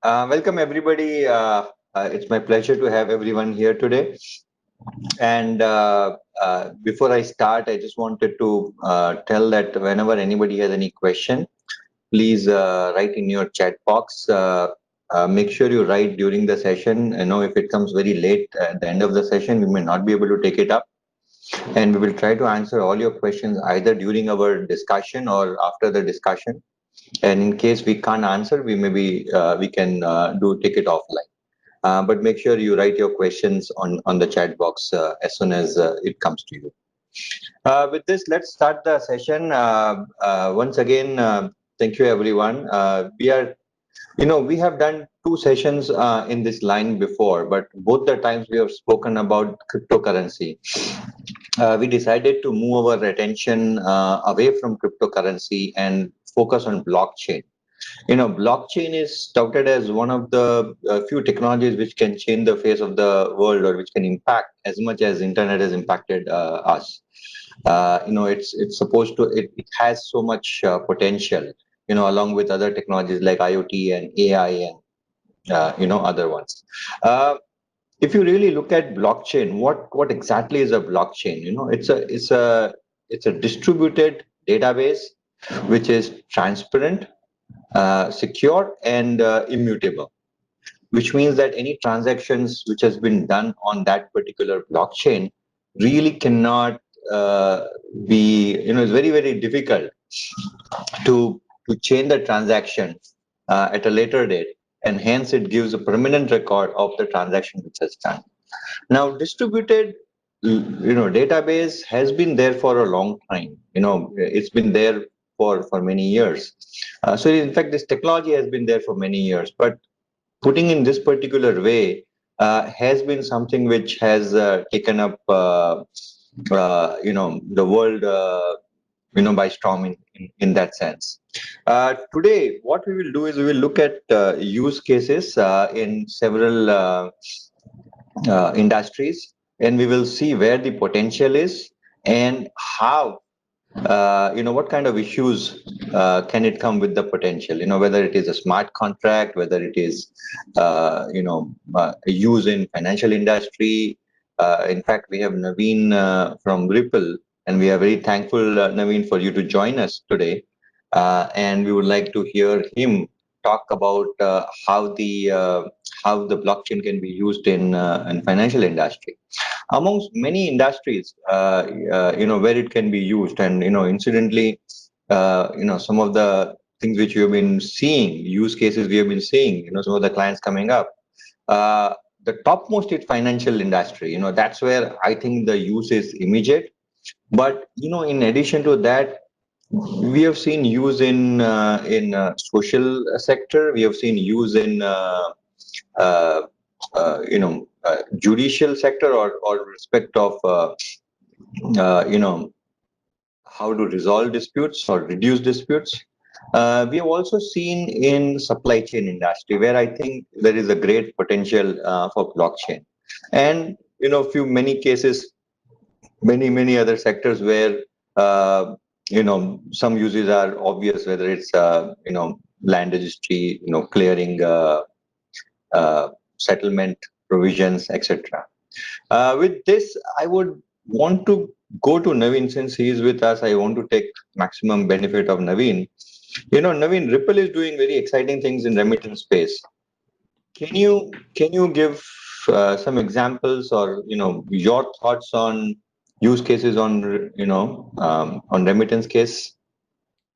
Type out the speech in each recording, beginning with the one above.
Welcome everybody. It's my pleasure to have everyone here today. And before I start, I just wanted to tell that whenever anybody has any question, please write in your chat box. Make sure you write during the session. I know if it comes very late at the end of the session, we may not be able to take it up. And we will try to answer all your questions either during our discussion or after the discussion. And in case we can't answer, we can take it offline. But make sure you write your questions on the chat box as soon as it comes to you. With this, let's start the session. Once again, thank you everyone. We have done two sessions in this line before, but both the times we have spoken about cryptocurrency. We decided to move our attention away from cryptocurrency and focus on blockchain. Blockchain is touted as one of the few technologies which can change the face of the world or which can impact as much as internet has impacted us. It's supposed to, it has so much potential, along with other technologies like IoT and AI and, other ones. If you really look at blockchain, what exactly is a blockchain? It's a distributed database which is transparent, secure, and immutable, which means that any transactions which has been done on that particular blockchain really cannot it's very, very difficult to change the transaction at a later date, and hence it gives a permanent record of the transaction which has done. Now, distributed database has been there for a long time. It's been there for many years. So in fact, this technology has been there for many years, but putting in this particular way has been something which has taken up the world by storm in that sense. Today, what we will do is we will look at use cases in several industries, and we will see where the potential is and how what kind of issues can it come with the potential, whether it is a smart contract, whether it is use in financial industry. In fact, we have Navin from Ripple, and we are very thankful, Navin, for you to join us today. And we would like to hear him talk about how the blockchain can be used in financial industry, amongst many industries, where it can be used. And incidentally, some of the things which we have been seeing, use cases we have been seeing, some of the clients coming up. The topmost is financial industry. That's where I think the use is immediate. But in addition to that, we have seen use in social sector. We have seen use in judicial sector or respect of how to resolve disputes or reduce disputes. We have also seen in supply chain industry, where I think there is a great potential for blockchain, and many cases, many other sectors where some uses are obvious, whether it's land registry, clearing, settlement provisions, etc. With this, I would want to go to Navin. Since he is with us, I want to take maximum benefit of Navin. Navin, Ripple is doing very exciting things in remittance space. Can you give some examples, or your thoughts on use cases on remittance case?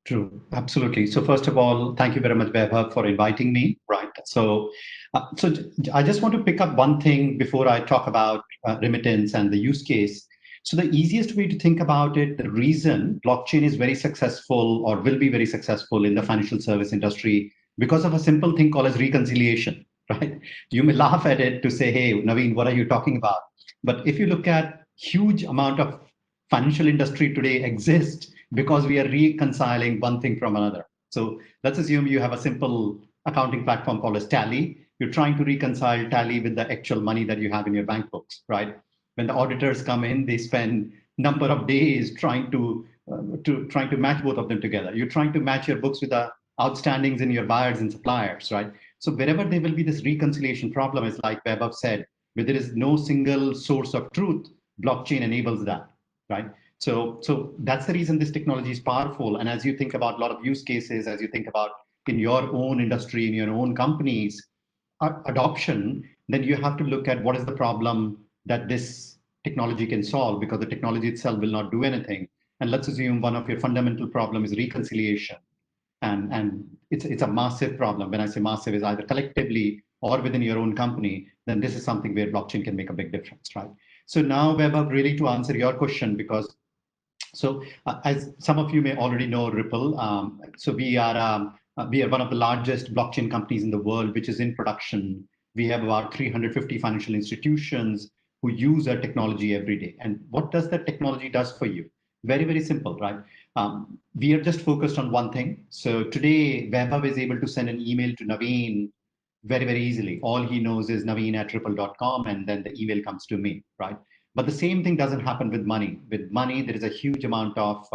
True, absolutely. So first of all, thank you very much, Vaibhav, for inviting me. Right. So I just want to pick up one thing before I talk about remittance and the use case. So the easiest way to think about it, the reason blockchain is very successful or will be very successful in the financial service industry, because of a simple thing called as reconciliation, right? You may laugh at it to say, hey, Navin, what are you talking about? But if you look at huge amount of financial industry today exists because we are reconciling one thing from another. So let's assume you have a simple accounting platform called as Tally. You're trying to reconcile Tally with the actual money that you have in your bank books, right? When the auditors come in, they spend number of days trying to match both of them together. You're trying to match your books with the outstandings in your buyers and suppliers, right? So wherever there will be this reconciliation problem, is like Vaibhav said, where there is no single source of truth, blockchain enables that, right? So that's the reason this technology is powerful. And as you think about a lot of use cases, as you think about in your own industry, in your own companies, adoption, then you have to look at what is the problem that this technology can solve, because the technology itself will not do anything. And let's assume one of your fundamental problem is reconciliation. And it's a massive problem. When I say massive, is either collectively or within your own company, then this is something where blockchain can make a big difference, right? So now, Vaibhav, really to answer your question, because as some of you may already know, Ripple. So we are one of the largest blockchain companies in the world, which is in production. We have about 350 financial institutions who use our technology every day. And what does that technology does for you? Very, very simple, right? We are just focused on one thing. So today, Vaibhav is able to send an email to Navin very, very easily. All he knows is navin@ripple.com, and then the email comes to me, right? But the same thing doesn't happen with money. With money, there is a huge amount of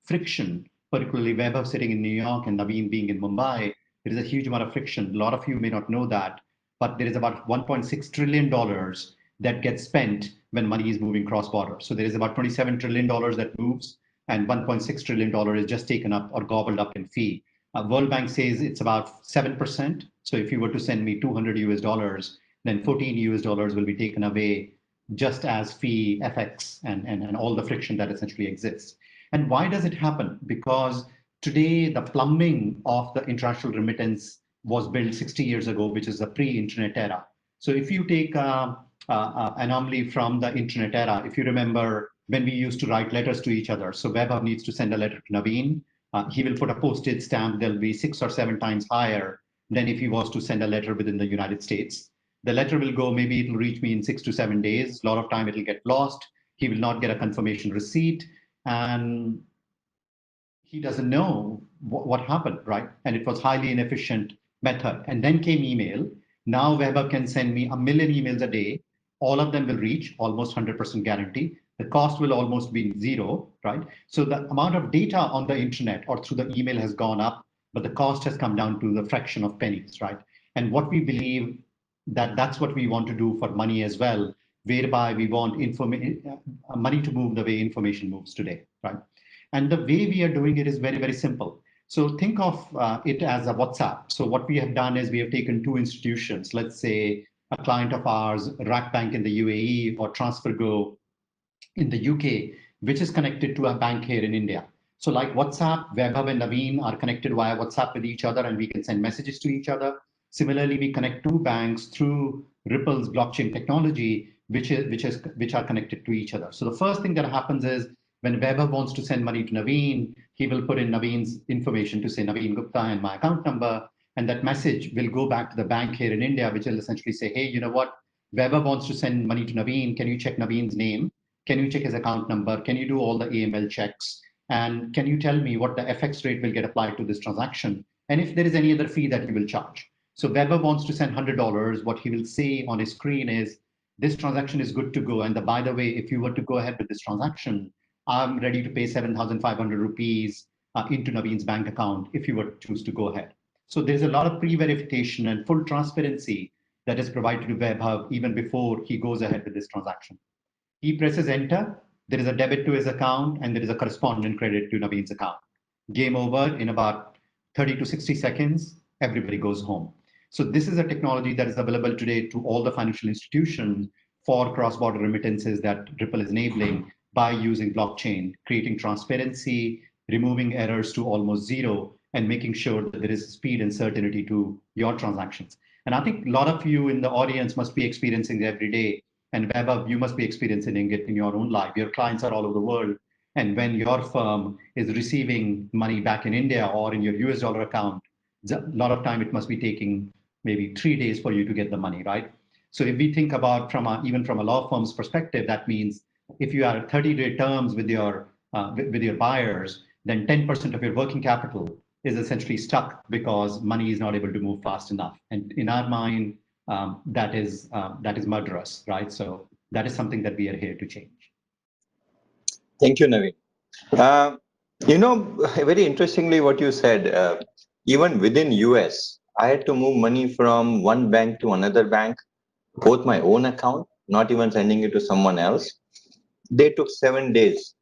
friction, particularly Vaibhav sitting in New York and Navin being in Mumbai. There is a huge amount of friction. A lot of you may not know that, but there is about $1.6 trillion that gets spent when money is moving cross-border. So there is about $27 trillion that moves, and $1.6 trillion is just taken up or gobbled up in fee. World Bank says it's about 7%. So if you were to send me 200 US dollars, then 14 US dollars will be taken away just as fee, FX, and all the friction that essentially exists. And why does it happen? Because today the plumbing of the international remittance was built 60 years ago, which is the pre-internet era. So if you take anomaly from the internet era, if you remember when we used to write letters to each other, so Vaibhav needs to send a letter to Navin, he will put a postage stamp, there'll be 6 or 7 times higher than if he was to send a letter within the United States. The letter will go, maybe it'll reach me in 6 to 7 days. A lot of time it'll get lost. He will not get a confirmation receipt, and he doesn't know what happened, right? And it was highly inefficient method. And then came email. Now Weber can send me a million emails a day. All of them will reach almost 100% guarantee. The cost will almost be zero, right? So the amount of data on the internet or through the email has gone up, but the cost has come down to the fraction of pennies, right? And what we believe that's what we want to do for money as well, whereby we want money to move the way information moves today, right? And the way we are doing it is very, very simple. So think of it as a WhatsApp. So what we have done is we have taken 2 institutions, let's say a client of ours, Rack Bank in the UAE or TransferGo in the UK, which is connected to a bank here in India. So like WhatsApp, Vaibhav and Navin are connected via WhatsApp with each other, and we can send messages to each other. Similarly, we connect 2 banks through Ripple's blockchain technology, which are connected to each other. So the first thing that happens is when Vaibhav wants to send money to Navin, he will put in Navin's information to say Navin Gupta and my account number, and that message will go back to the bank here in India, which will essentially say, hey, you know what? Vaibhav wants to send money to Navin. Can you check Navin's name? Can you check his account number? Can you do all the AML checks? And can you tell me what the FX rate will get applied to this transaction? And if there is any other fee that you will charge. So Weber wants to send $100. What he will say on his screen is, this transaction is good to go. And by the way, if you were to go ahead with this transaction, I'm ready to pay 7,500 rupees into Navin's bank account if you were to choose to go ahead. So there's a lot of pre-verification and full transparency that is provided to Vaibhav even before he goes ahead with this transaction. He presses enter, there is a debit to his account, and there is a corresponding credit to Navin's account. Game over in about 30 to 60 seconds, everybody goes home. So this is a technology that is available today to all the financial institutions for cross-border remittances that Ripple is enabling by using blockchain, creating transparency, removing errors to almost zero, and making sure that there is speed and certainty to your transactions. And I think a lot of you in the audience must be experiencing it every day. And Vaibhav, you must be experiencing it in your own life. Your clients are all over the world. And when your firm is receiving money back in India or in your US dollar account, a lot of time it must be taking maybe 3 days for you to get the money, right? So if we think about even from a law firm's perspective, that means if you are 30-day terms with your buyers, then 10% of your working capital is essentially stuck because money is not able to move fast enough. And in our mind, that is murderous, right? So that is something that we are here to change. Thank you, Navin. You know, very interestingly, what you said, even within US, I had to move money from one bank to another bank, both my own account, not even sending it to someone else. They took 7 days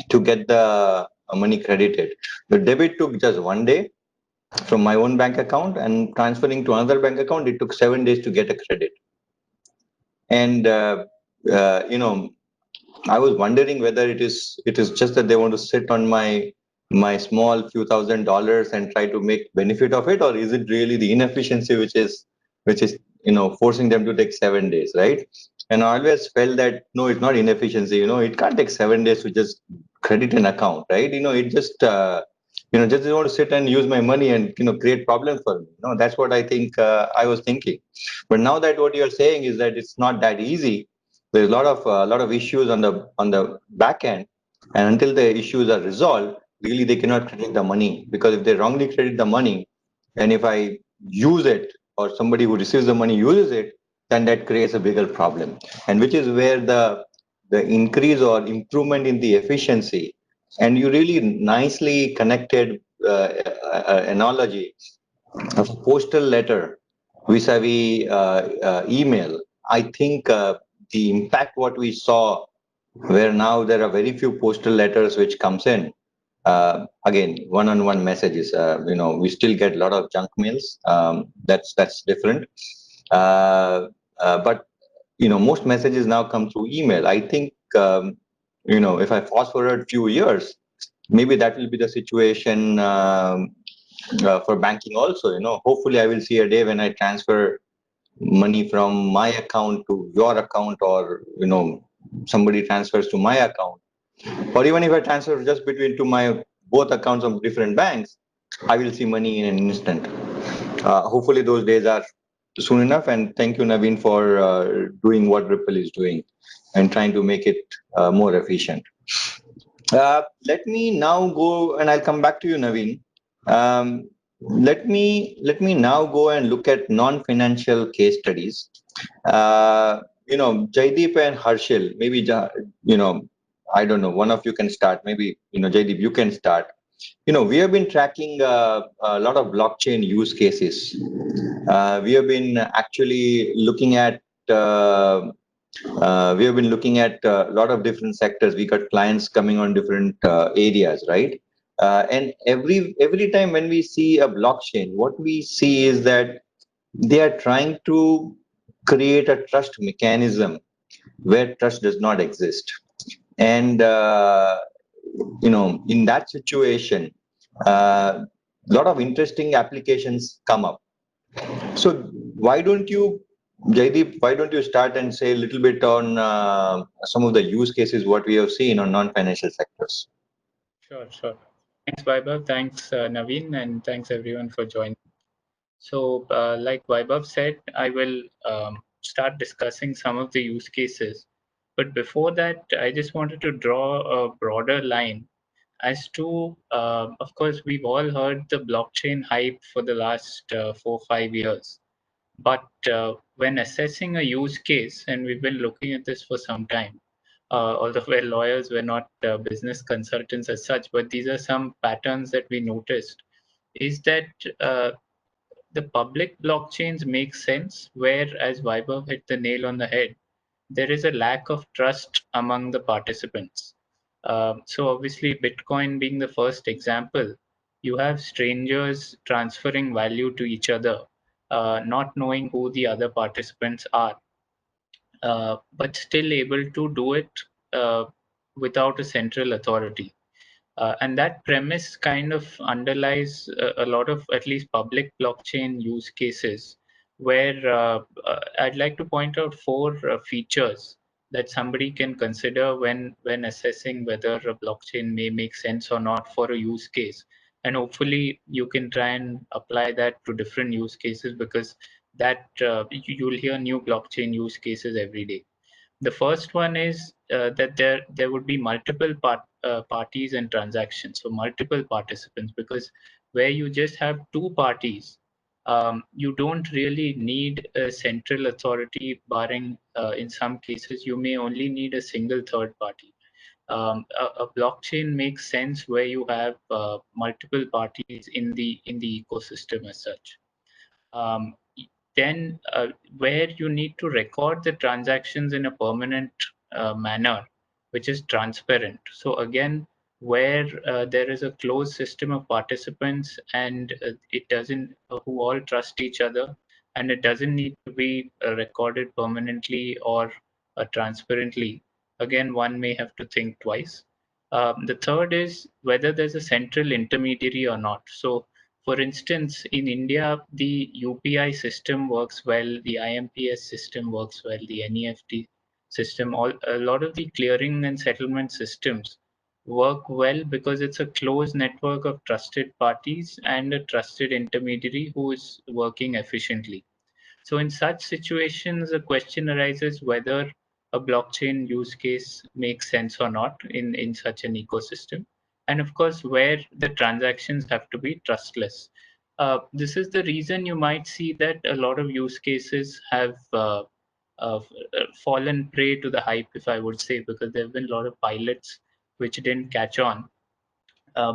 to get the money credited. The debit took just one day from my own bank account, and transferring to another bank account, it took 7 days to get a credit. And I was wondering whether it is just that they want to sit on my small few $1,000s and try to make benefit of it, or is it really the inefficiency which is forcing them to take 7 days, right? And I always felt that no, it's not inefficiency. It can't take 7 days to just credit an account, right? It just want to sit and use my money and create problems for me. That's what I think. I was thinking, but now that what you're saying is that it's not that easy. There's a lot of issues on the back end, and until the issues are resolved, really they cannot credit the money, because if they wrongly credit the money, and if I use it, or somebody who receives the money uses it, then that creates a bigger problem, and which is where the increase or improvement in the efficiency. And you really nicely connected analogy of a postal letter vis-a-vis email. I think the impact what we saw, where now there are very few postal letters which comes in. Again, one-on-one messages. We still get a lot of junk mails. That's different. But most messages now come through email. I think if I fast forward few years, maybe that will be the situation for banking also. Hopefully I will see a day when I transfer money from my account to your account, or somebody transfers to my account, or even if I transfer just between to my both accounts of different banks, I will see money in an instant. Hopefully those days are soon enough, and thank you, Navin, for doing what Ripple is doing and trying to make it more efficient. Let me now go, and I'll come back to you, Navin. Let me now go and look at non-financial case studies. Jaideep and Harshil, maybe I don't know. One of you can start. Maybe Jaideep, you can start. We have been tracking a lot of blockchain use cases. We have been actually looking at. We have been looking at a lot of different sectors. We got clients coming on different areas, right? And every time when we see a blockchain, what we see is that they are trying to create a trust mechanism where trust does not exist. And in that situation, a lot of interesting applications come up. So why don't you, Jaideep, why don't you start and say a little bit on some of the use cases what we have seen on non-financial sectors? Sure, sure. Thanks, Vaibhav. Thanks, Navin, and thanks everyone for joining. So, like Vaibhav said, I will start discussing some of the use cases. But before that, I just wanted to draw a broader line as to, of course, we've all heard the blockchain hype for the last 4 or 5 years. But when assessing a use case, and we've been looking at this for some time, although we're lawyers, we're not business consultants as such, but these are some patterns that we noticed, is that the public blockchains make sense where, as Vaibhav hit the nail on the head, there is a lack of trust among the participants. So obviously, Bitcoin being the first example, you have strangers transferring value to each other, not knowing who the other participants are, but still able to do it uh, without a central authority. And that premise kind of underlies a lot of at least public blockchain use cases, where I'd like to point out four features that somebody can consider when assessing whether a blockchain may make sense or not for a use case. And hopefully you can try and apply that to different use cases, because that you'll hear new blockchain use cases every day. The first one is that there would be multiple parties and transactions, so multiple participants, because where you just have two parties, you don't really need a central authority, barring in some cases you may only need a single third party. A blockchain makes sense where you have multiple parties in the ecosystem as such. Um, then where you need to record the transactions in a permanent manner, which is transparent. So again, where there is a closed system of participants and it doesn't, who all trust each other, and it doesn't need to be recorded permanently or transparently. Again, one may have to think twice. The third is whether there's a central intermediary or not. So for instance, in India, the UPI system works well, the IMPS system works well, the NEFT system, a lot of the clearing and settlement systems work well because it's a closed network of trusted parties and a trusted intermediary who is working efficiently. So in such situations, the question arises whether a blockchain use case makes sense or not in such an ecosystem. And of course, where the transactions have to be trustless. This is the reason you might see that a lot of use cases have uh, fallen prey to the hype, if I would say, because there have been a lot of pilots which didn't catch on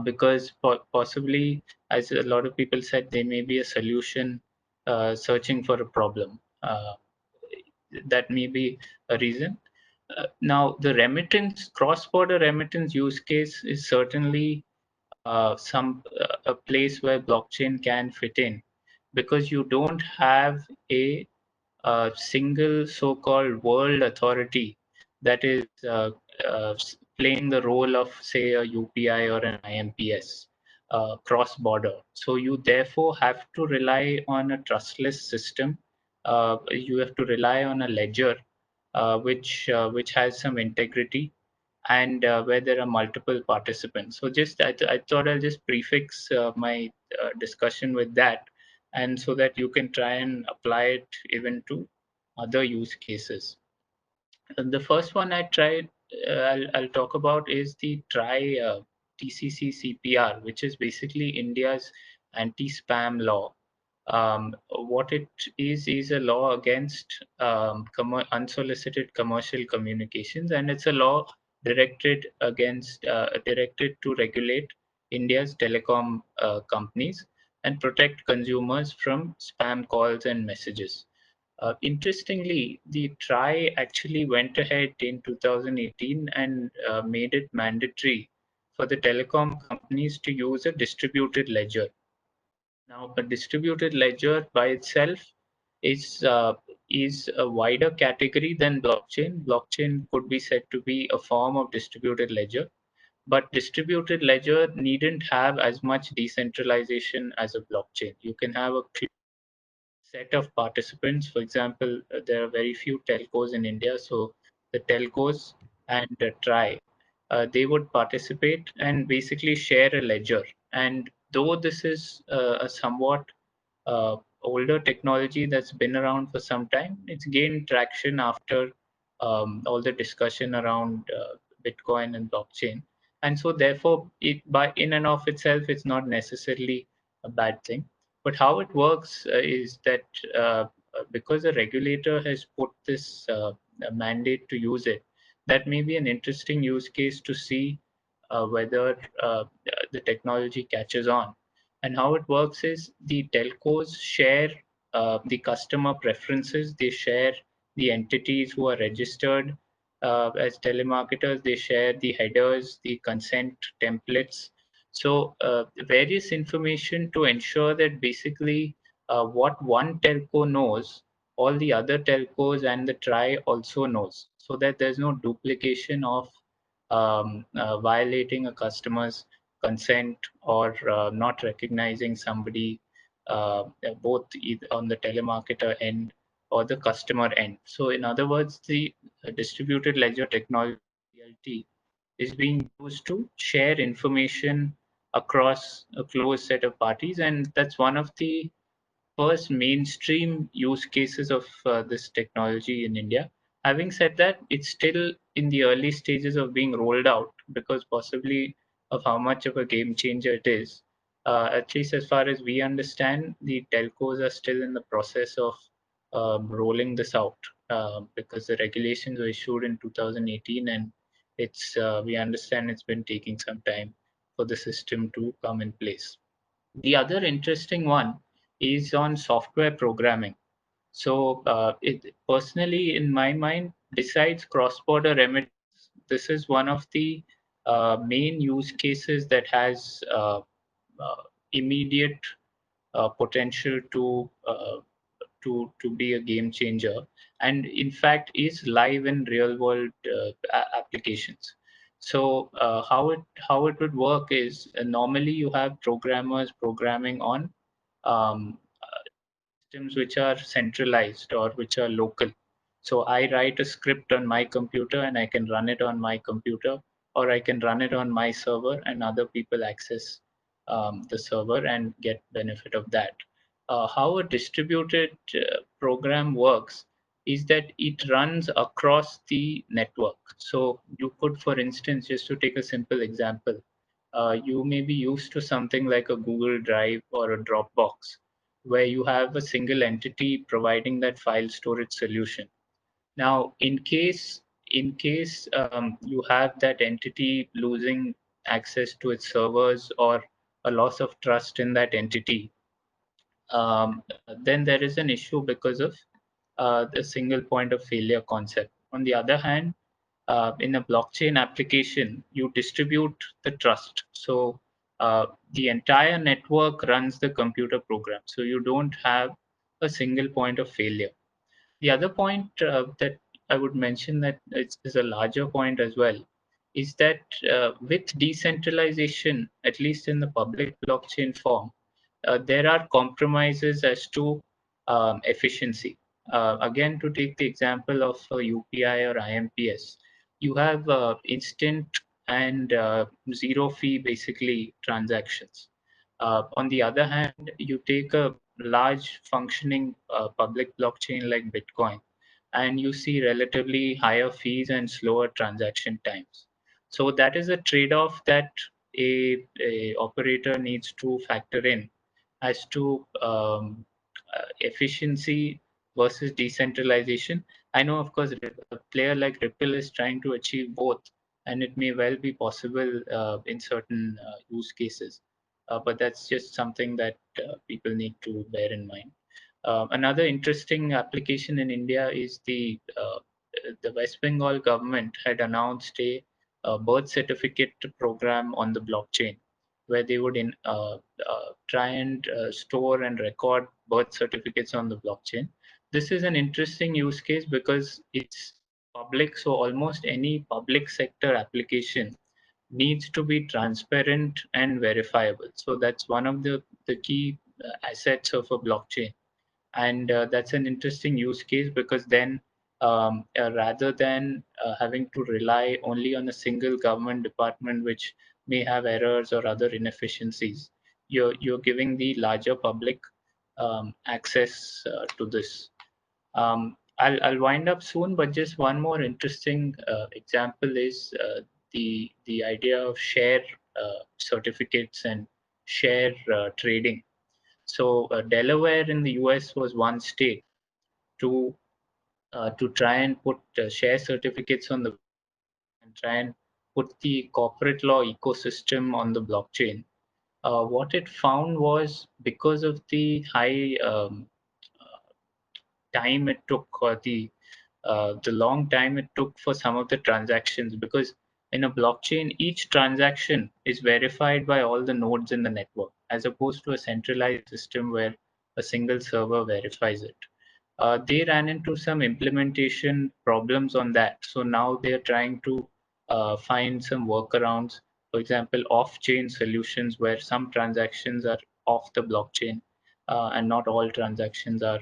because possibly, as a lot of people said, there may be a solution searching for a problem. That may be a reason. Now, the remittance, cross-border remittance use case is certainly a place where blockchain can fit in because you don't have a single so-called world authority that is playing the role of, say, a UPI or an IMPS cross-border. So you therefore have to rely on a trustless system. You have to rely on a ledger which has some integrity and where there are multiple participants. So just I thought I'll just prefix my discussion with that, and so that you can try and apply it even to other use cases. The first one I'll talk about is the try TCC CPR, which is basically India's anti-spam law. What it is a law against unsolicited commercial communications, and it's a law directed to regulate India's telecom companies and protect consumers from spam calls and messages. Interestingly, the TRI actually went ahead in 2018 and made it mandatory for the telecom companies to use a distributed ledger. Now, a distributed ledger by itself is uh, is a wider category than blockchain. Blockchain could be said to be a form of distributed ledger, but distributed ledger needn't have as much decentralization as a blockchain. You can have a set of participants. For example, there are very few telcos in India, so the telcos and TRI, they would participate and basically share a ledger. And though this is a somewhat older technology that's been around for some time, it's gained traction after all the discussion around Bitcoin and blockchain. And so, therefore, it by in and of itself, it's not necessarily a bad thing. But how it works is that because a regulator has put this mandate to use it, that may be an interesting use case to see whether the technology catches on. And how it works is the telcos share the customer preferences, they share the entities who are registered as telemarketers, they share the headers, the consent templates. So, various information to ensure that basically what one telco knows, all the other telcos and the TRI also knows, so that there's no duplication of violating a customer's consent or not recognizing somebody both on the telemarketer end or the customer end. So in other words, the distributed ledger technology DLT is being used to share information across a closed set of parties, and that's one of the first mainstream use cases of this technology in India. Having said that, it's still in the early stages of being rolled out because possibly of how much of a game changer it is. At least as far as we understand, the telcos are still in the process of rolling this out because the regulations were issued in 2018, and it's we understand it's been taking some time for the system to come in place. The other interesting one is on software programming. So personally, in my mind, besides cross-border remittance, this is one of the main use cases that has immediate potential to be a game changer, and in fact is live in real world applications. So how it would work is normally you have programmers programming on um, systems which are centralized or which are local. So I write a script on my computer and I can run it on my computer, or I can run it on my server and other people access the server and get benefit of that. How a distributed program works is that it runs across the network. So you could, for instance, just to take a simple example, you may be used to something like a Google Drive or a Dropbox, where you have a single entity providing that file storage solution. Now, in case you have that entity losing access to its servers or a loss of trust in that entity, then there is an issue because of the single point of failure concept. On the other hand, in a blockchain application, you distribute the trust. So the entire network runs the computer program. So you don't have a single point of failure. The other point that I would mention that is a larger point as well is that with decentralization, at least in the public blockchain form, there are compromises as to efficiency. Again, to take the example of UPI or IMPS, you have instant and zero fee basically transactions. On the other hand, you take a large functioning public blockchain like Bitcoin, and you see relatively higher fees and slower transaction times. So that is a trade-off that a operator needs to factor in as to efficiency versus decentralization. I know, of course, a player like Ripple is trying to achieve both, and it may well be possible in certain use cases. But that's just something that people need to bear in mind. Another interesting application in India is the West Bengal government had announced a birth certificate program on the blockchain, where they would try and store and record birth certificates on the blockchain. This is an interesting use case because it's public, so almost any public sector application needs to be transparent and verifiable. So that's one of the key assets of a blockchain. And that's an interesting use case because then rather than having to rely only on a single government department which may have errors or other inefficiencies, you're giving the larger public access to this. I'll wind up soon, but just one more interesting example is the idea of share certificates and share trading. So Delaware in the US was one state to try and put share certificates on the and try and put the corporate law ecosystem on the blockchain. What it found was because of the high time it took, or the long time it took for some of the transactions, because in a blockchain each transaction is verified by all the nodes in the network as opposed to a centralized system where a single server verifies it. They ran into some implementation problems on that, so now they're trying to find some workarounds. For example, off-chain solutions where some transactions are off the blockchain and not all transactions are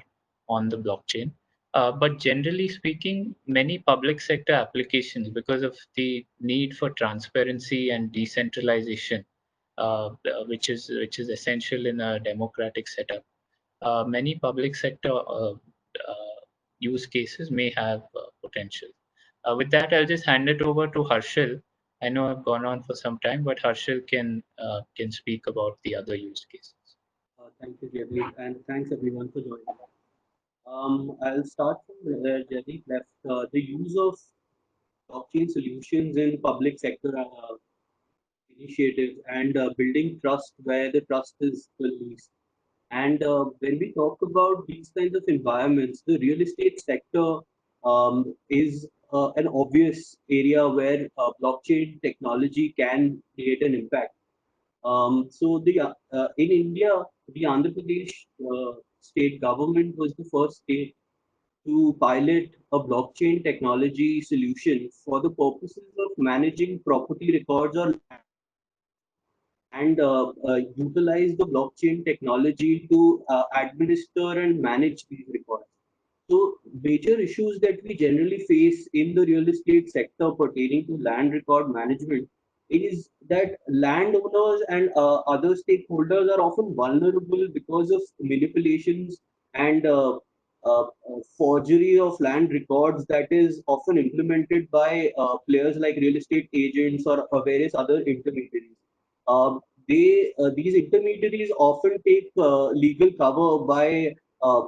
on the blockchain. But generally speaking, many public sector applications, because of the need for transparency and decentralization, which is essential in a democratic setup, many public sector use cases may have potential. With that, I'll just hand it over to Harshil. I know I've gone on for some time, but Harshil can speak about the other use cases. Thank you, Jaideep, and thanks everyone for joining. I'll start from where Jaideep left. The use of blockchain solutions in public sector initiatives and building trust where the trust is the least. And when we talk about these kinds of environments, the real estate sector is an obvious area where blockchain technology can create an impact. So in India, the Andhra Pradesh state government was the first state to pilot a blockchain technology solution for the purposes of managing property records or and utilize the blockchain technology to administer and manage these records. So, major issues that we generally face in the real estate sector pertaining to land record management is that landowners and other stakeholders are often vulnerable because of manipulations and forgery of land records that is often implemented by players like real estate agents or various other intermediaries. Um, these intermediaries often take legal cover by uh,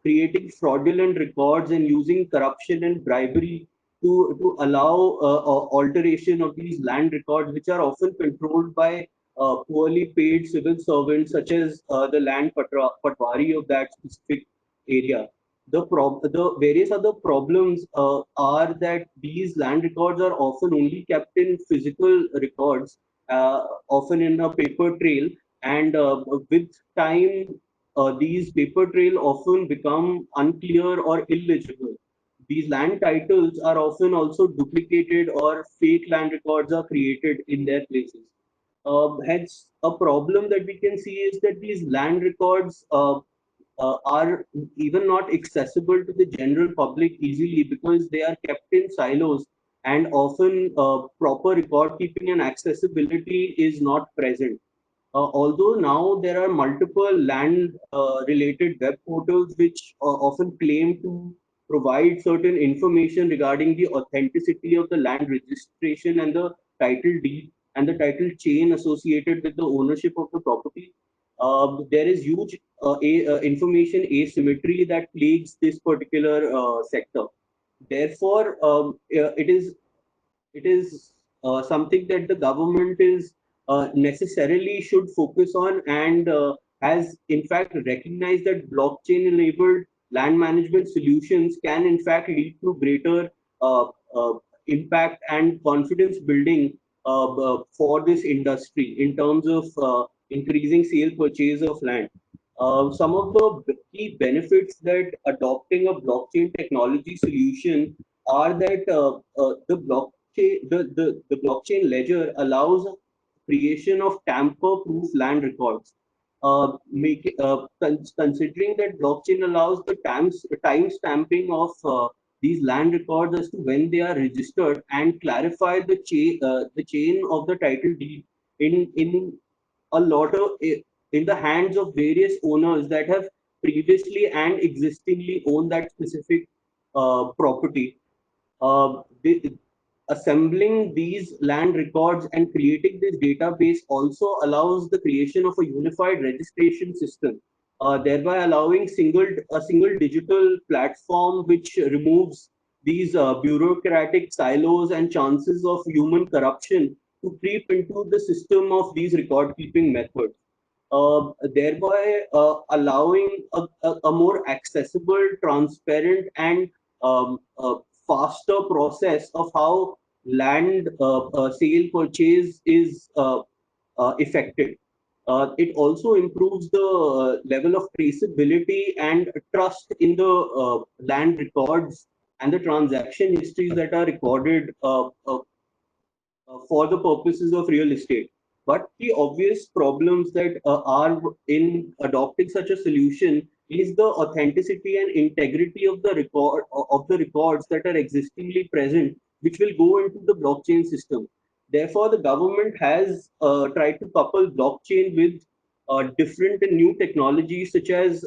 creating fraudulent records and using corruption and bribery to allow alteration of these land records, which are often controlled by poorly paid civil servants, such as the patwari of that specific area. The various other problems are that these land records are often only kept in physical records, often in a paper trail, and with time, these paper trail often become unclear or illegible. These land titles are often also duplicated or fake land records are created in their places. Hence, a problem that we can see is that these land records are even not accessible to the general public easily because they are kept in silos and often proper record keeping and accessibility is not present. Although now there are multiple land related web portals which often claim to provide certain information regarding the authenticity of the land registration and the title deed and the title chain associated with the ownership of the property. There is huge information asymmetry that plagues this particular sector. Therefore, it is something that the government is necessarily should focus on and has in fact recognized that blockchain enabled land management solutions can in fact lead to greater uh, uh, impact and confidence building for this industry in terms of increasing sale purchase of land. Some of the key benefits that adopting a blockchain technology solution are that the blockchain ledger allows creation of tamper-proof land records. Considering that blockchain allows the time stamping of these land records as to when they are registered and clarify the chain of the title deed in a lot of in the hands of various owners that have previously and existingly owned that specific property. Assembling these land records and creating this database also allows the creation of a unified registration system, thereby allowing a single digital platform which removes these bureaucratic silos and chances of human corruption to creep into the system of these record keeping methods, thereby allowing a more accessible, transparent, and faster process of how land sale purchase is effected. It also improves the level of traceability and trust in the land records and the transaction histories that are recorded for the purposes of real estate. But the obvious problems that are in adopting such a solution is the authenticity and integrity of the records that are existingly present, which will go into the blockchain system. Therefore, the government has tried to couple blockchain with different and new technologies such as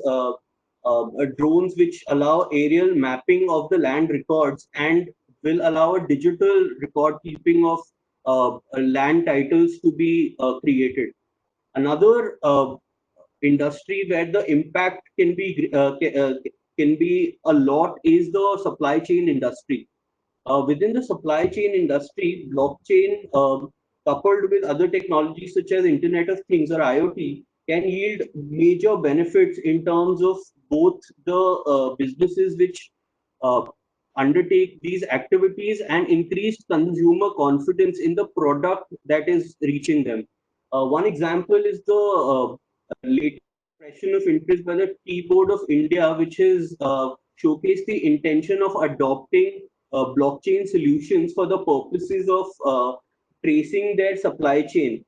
drones, which allow aerial mapping of the land records and will allow a digital record keeping of land titles to be created. Another industry where the impact can be a lot is the supply chain industry. Within the supply chain industry, blockchain coupled with other technologies such as Internet of Things or IoT can yield major benefits in terms of both the businesses which uh, undertake these activities and increased consumer confidence in the product that is reaching them. One example is the latest expression of interest by the Tea Board of India, which has showcased the intention of adopting blockchain solutions for the purposes of tracing their supply chain.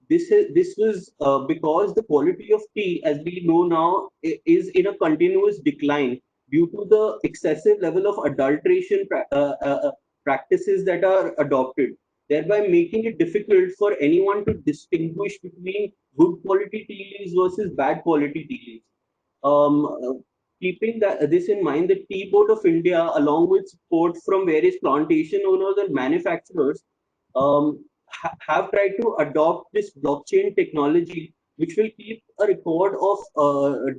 This was because the quality of tea, as we know now, is in a continuous decline due to the excessive level of adulteration practices that are adopted, thereby making it difficult for anyone to distinguish between good quality tea leaves versus bad quality tea leaves. Um, uh, Keeping this in mind, the Tea Board of India, along with support from various plantation owners and manufacturers, have tried to adopt this blockchain technology, which will keep a record of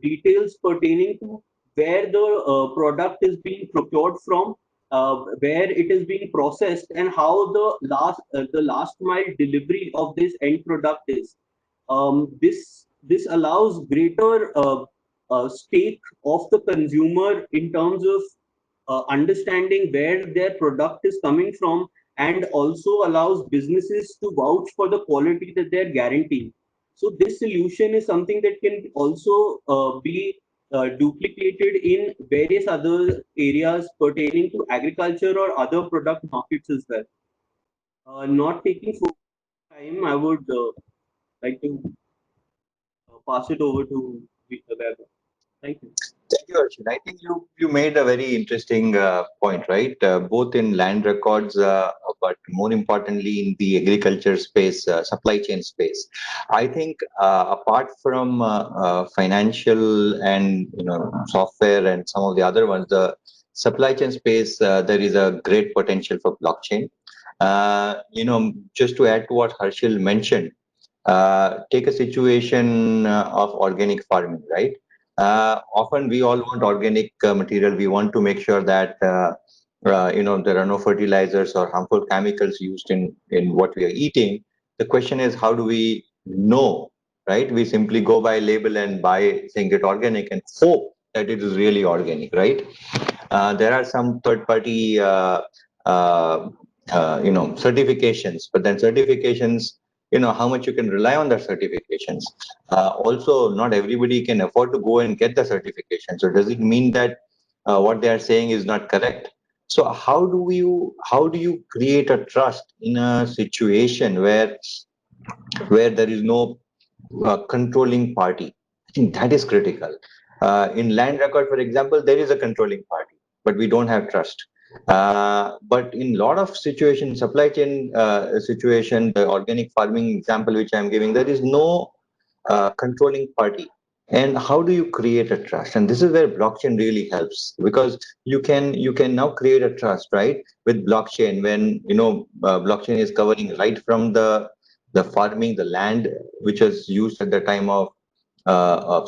details pertaining to where the product is being procured from, where it is being processed, and how the last mile delivery of this end product is. This allows greater stake of the consumer in terms of understanding where their product is coming from, and also allows businesses to vouch for the quality that they're guaranteeing. So this solution is something that can also be duplicated in various other areas pertaining to agriculture or other product markets as well. Not taking full time, I would like to pass it over to Webunar. Thank you. Thank you, Harshil. I think you made a very interesting point, right? Both in land records, but more importantly in the agriculture space, supply chain space. I think apart from financial and software and some of the other ones, the supply chain space, there is a great potential for blockchain. Just to add to what Harshil mentioned, take a situation of organic farming, right? Often we all want organic material. We want to make sure that there are no fertilizers or harmful chemicals used in what we are eating. The question is, how do we know, right? We simply go by label and buy saying it organic and hope that it is really organic, right? There are some third-party certifications, but then certifications, how much you can rely on the certifications. Also, not everybody can afford to go and get the certification. So does it mean that what they are saying is not correct? So how do you create a trust in a situation where there is no controlling party? I think that is critical. In land record, for example, there is a controlling party, but we don't have trust. But in a lot of situations, supply chain situation, the organic farming example which I'm giving, there is no controlling party. And how do you create a trust? And this is where blockchain really helps, because you can now create a trust, right? With blockchain, when blockchain is covering right from the farming, the land which is used at the time of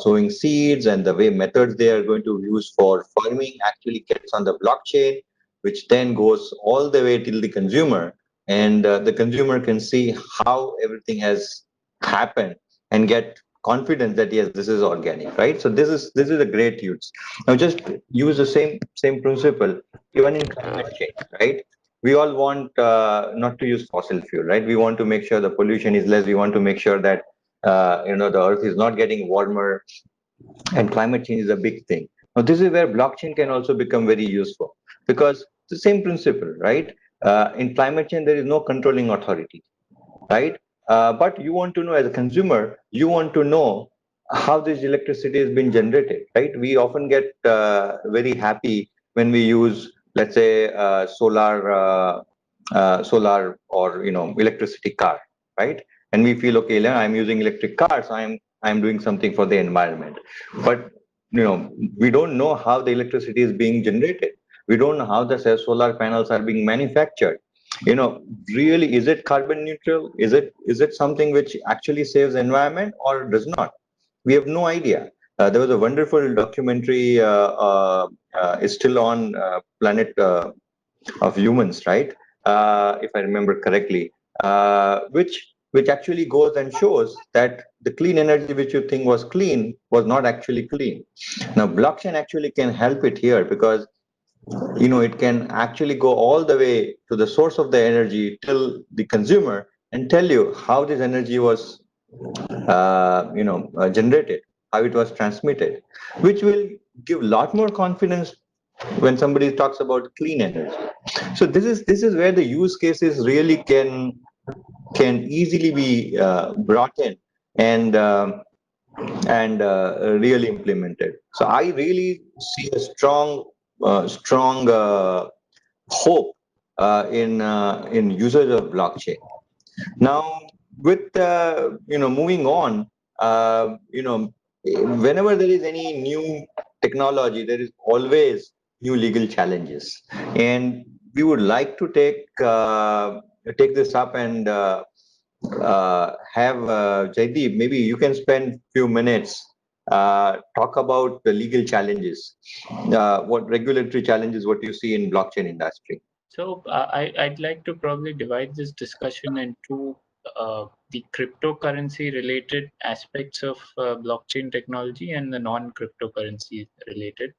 sowing seeds, and the way methods they are going to use for farming actually gets on the blockchain, which then goes all the way till the consumer, and the consumer can see how everything has happened and get confidence that yes, this is organic, right? So this is a great use. Now just use the same principle even in climate change, right? We all want not to use fossil fuel, right? We want to make sure the pollution is less. We want to make sure that the earth is not getting warmer, and climate change is a big thing. Now this is where blockchain can also become very useful, because the same principle, right? In climate change there is no controlling authority, right? But you want to know, as a consumer, you want to know how this electricity has been generated, right? We often get very happy when we use, let's say, solar or electricity car, right? And we feel, okay, I'm using electric cars, so I'm doing something for the environment. But we don't know how the electricity is being generated. We don't know how the solar panels are being manufactured. Really, is it carbon neutral? Is it something which actually saves the environment or does not? We have no idea. There was a wonderful documentary, is still on Planet of Humans, right? If I remember correctly, which which actually goes and shows that the clean energy which you think was clean was not actually clean. Now, blockchain actually can help it here because it can actually go all the way to the source of the energy till the consumer and tell you how this energy was generated, how it was transmitted, which will give a lot more confidence when somebody talks about clean energy. So this is where the use cases really can easily be brought in and really implemented. So I really see a strong hope in usage of blockchain. Now, with moving on, whenever there is any new technology, there is always new legal challenges, and we would like to take this up and have Jaideep. Maybe you can spend few minutes talk about the legal challenges, what regulatory challenges, what you see in blockchain industry. So I'd like to probably divide this discussion into the cryptocurrency related aspects of blockchain technology and the non-cryptocurrency related,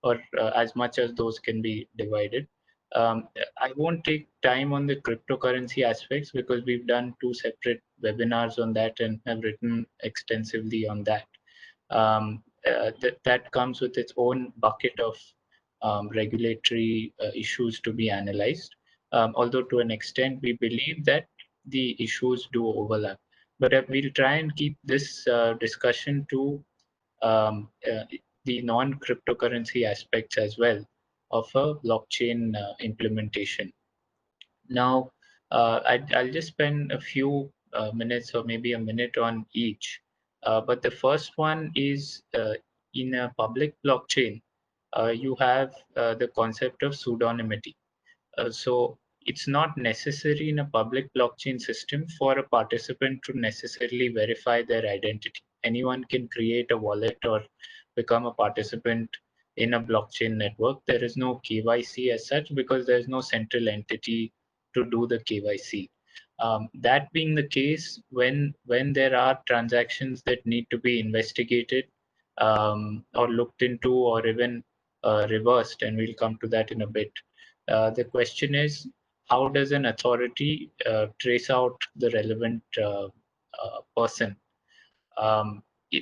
or as much as those can be divided. I won't take time on the cryptocurrency aspects because we've done 2 separate webinars on that and have written extensively on that. That comes with its own bucket of regulatory issues to be analyzed. Although to an extent we believe that the issues do overlap. But we'll try and keep this discussion to the non-cryptocurrency aspects as well of a blockchain implementation. Now, I'll just spend a few minutes or maybe a minute on each. But the first one is in a public blockchain, you have the concept of pseudonymity. So it's not necessary in a public blockchain system for a participant to necessarily verify their identity. Anyone can create a wallet or become a participant in a blockchain network. There is no KYC as such because there's no central entity to do the KYC. That being the case, when there are transactions that need to be investigated or looked into or even reversed, and we'll come to that in a bit. The question is, how does an authority trace out the relevant person?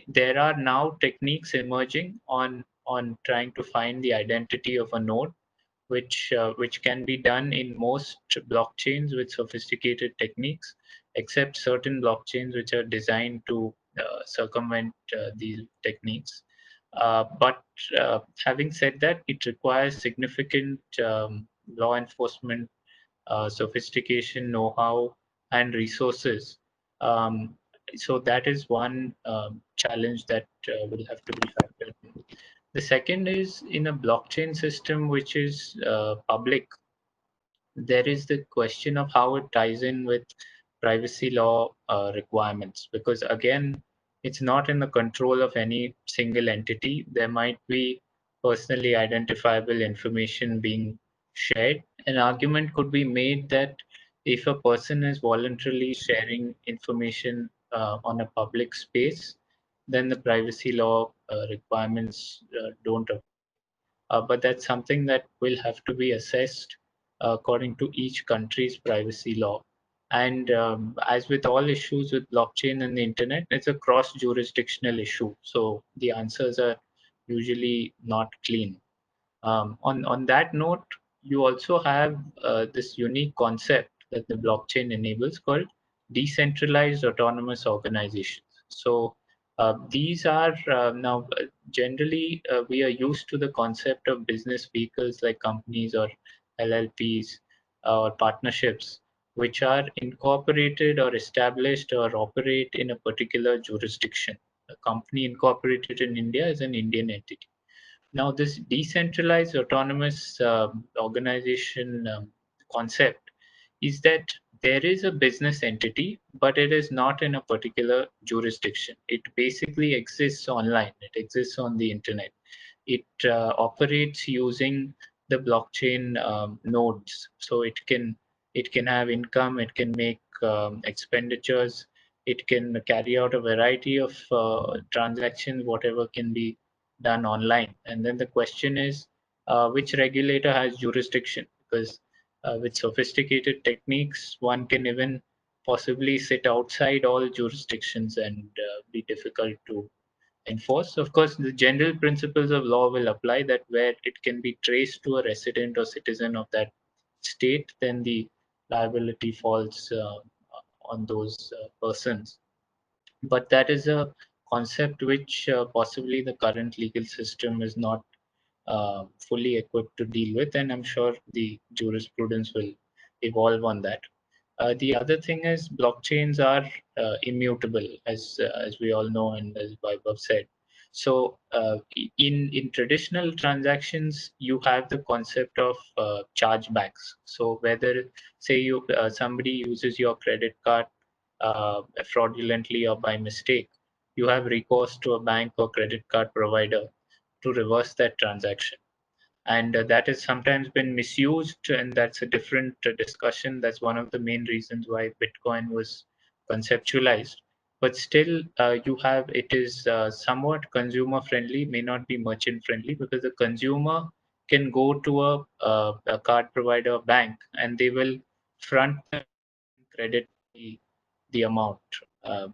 There are now techniques emerging on trying to find the identity of a node, which can be done in most blockchains with sophisticated techniques, except certain blockchains which are designed to circumvent these techniques. But having said that, it requires significant law enforcement sophistication, know-how, and resources. Um, so that is one challenge that will have to be factored in. The second is in a blockchain system which is public, there is the question of how it ties in with privacy law requirements, because again, it's not in the control of any single entity. There might be personally identifiable information being shared. An argument could be made that if a person is voluntarily sharing information on a public space, then the privacy law requirements don't apply. But that's something that will have to be assessed according to each country's privacy law. And as with all issues with blockchain and the internet, it's a cross-jurisdictional issue. So the answers are usually not clean. On that note, you also have this unique concept that the blockchain enables called decentralized autonomous organizations. So these are now generally we are used to the concept of business vehicles like companies or LLPs or partnerships, which are incorporated or established or operate in a particular jurisdiction. A company incorporated in India is an Indian entity. Now, this decentralized autonomous organization concept is that there is a business entity, but it is not in a particular jurisdiction. It basically exists online. It exists on the internet. It operates using the blockchain nodes. So It can have income, it can make expenditures, it can carry out a variety of transactions, whatever can be done online. And then the question is, which regulator has jurisdiction? Because with sophisticated techniques, one can even possibly sit outside all jurisdictions and be difficult to enforce. Of course, the general principles of law will apply, that where it can be traced to a resident or citizen of that state, then the liability falls on those persons. But that is a concept which possibly the current legal system is not fully equipped to deal with, and I'm sure the jurisprudence will evolve on that. The other thing is blockchains are immutable, as we all know, and as Vaibhav said. So in traditional transactions, you have the concept of chargebacks. So whether say you somebody uses your credit card fraudulently or by mistake, you have recourse to a bank or credit card provider to reverse that transaction. And that has sometimes been misused, and that's a different discussion. That's one of the main reasons why Bitcoin was conceptualized. But still, you have it is somewhat consumer friendly, may not be merchant friendly, because the consumer can go to a card provider bank and they will front credit the amount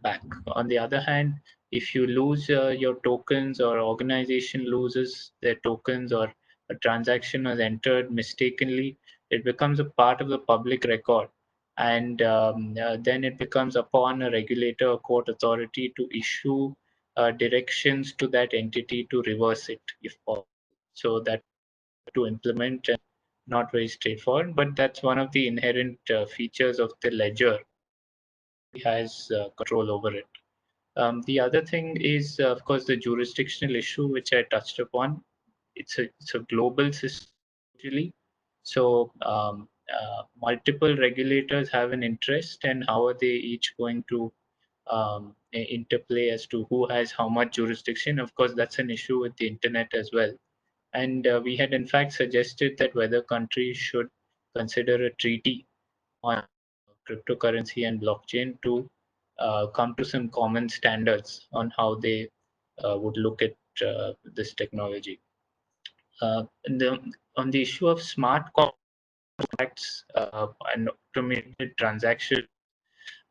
back. On the other hand, if you lose your tokens, or organization loses their tokens, or a transaction was entered mistakenly, it becomes a part of the public record. And then it becomes upon a regulator or court authority to issue directions to that entity to reverse it if possible. So that to implement and not very straightforward, but that's one of the inherent features of the ledger has control over it. The other thing is, of course, the jurisdictional issue, which I touched upon. It's a global system, usually. So multiple regulators have an interest, and how are they each going to interplay as to who has how much jurisdiction? Of course, that's an issue with the internet as well. And we had in fact suggested that whether countries should consider a treaty on cryptocurrency and blockchain to come to some common standards on how they would look at this technology. On the issue of smart contracts and automated transactions,